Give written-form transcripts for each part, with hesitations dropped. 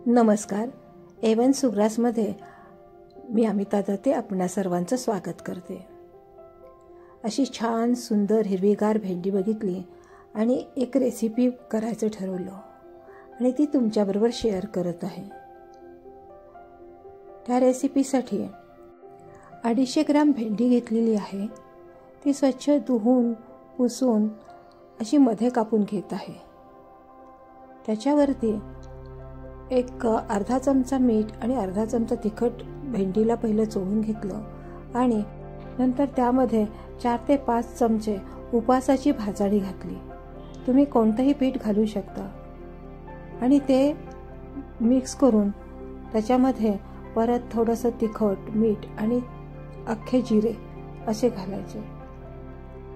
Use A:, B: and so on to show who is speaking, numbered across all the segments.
A: नमस्कार. A1 सुग्रासमध्ये मी अमिता दत्ते आपणा सर्वांचं स्वागत करते. अशी छान सुंदर हिरवीगार भेंडी बघितली आणि एक रेसिपी करायचं ठरवलं आणि ती तुमच्याबरोबर शेअर करत आहे. त्या रेसिपीसाठी 250 ग्राम भेंडी घेतलेली आहे. ती स्वच्छ धुवून पुसून अशी मध्ये कापून घेत आहे. त्याच्यावरती एक अर्धा चमचा मीठ आणि अर्धा चमचा तिखट भेंडीला पहिलं चोळून घेतलं आणि नंतर त्यामध्ये 4 ते 5 चमचे उपासाची भाजाडी घातली. तुम्ही कोणतंही पीठ घालू शकता आणि ते मिक्स करून त्याच्यामध्ये परत थोडंसं तिखट, मीठ आणि अख्खे जिरे असे घालायचे.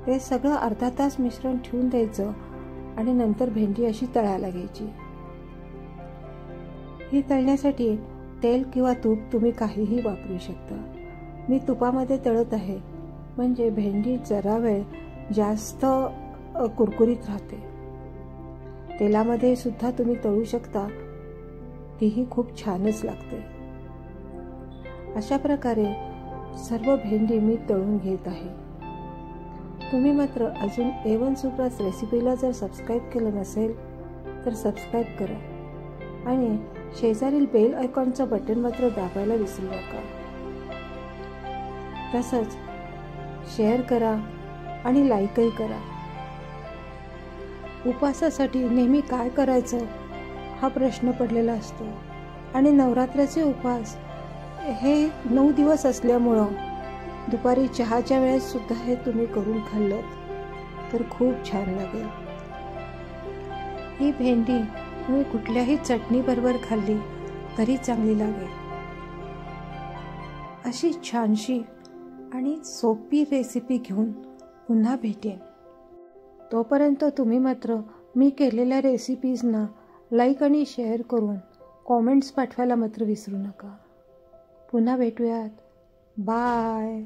A: ते सगळं अर्धा तास मिश्रण ठेवून द्यायचं आणि नंतर भेंडी अशी तळायला घ्यायची. ही तळण्यासाठी तेल किंवा तूप तुम्ही काहीही वापरू शकता. मी तुपामध्ये तळत आहे म्हणजे भेंडी जरा वेळ जास्त कुरकुरीत राहते. तेलामध्ये सुद्धा तुम्ही तळू शकता, तीही खूप छानच लागते. अशा प्रकारे सर्व भेंडी मी तळून घेत आहे. तुम्ही मात्र अजून A1 सुग्रास रेसिपीला जर सबस्क्राईब केलं नसेल तर सबस्क्राईब करा आणि शेजारील बेल आयकॉनचं बटन मात्र दाबायला विसरू नका. तसंच शेअर करा आणि लाईकही करा. उपवासासाठी नेहमी काय करायचं हा प्रश्न पडलेला असतो आणि नवरात्राचे उपवास हे 9 दिवस असल्यामुळं दुपारी चहाच्या वेळेस सुद्धा हे तुम्ही करून खाल्लं तर खूप छान लागेल. ही भेंडी तुम्ही कुठल्याही चटणीबरोबर खाल्ली तरी चांगली लागेल. अशी छानशी आणि सोपी रेसिपी घेऊन पुन्हा भेटेन. तोपर्यंत तुम्ही मात्र मी केलेल्या रेसिपीजना लाईक आणि शेअर करून कॉमेंट्स पाठवायला मात्र विसरू नका. पुन्हा भेटूयात. बाय.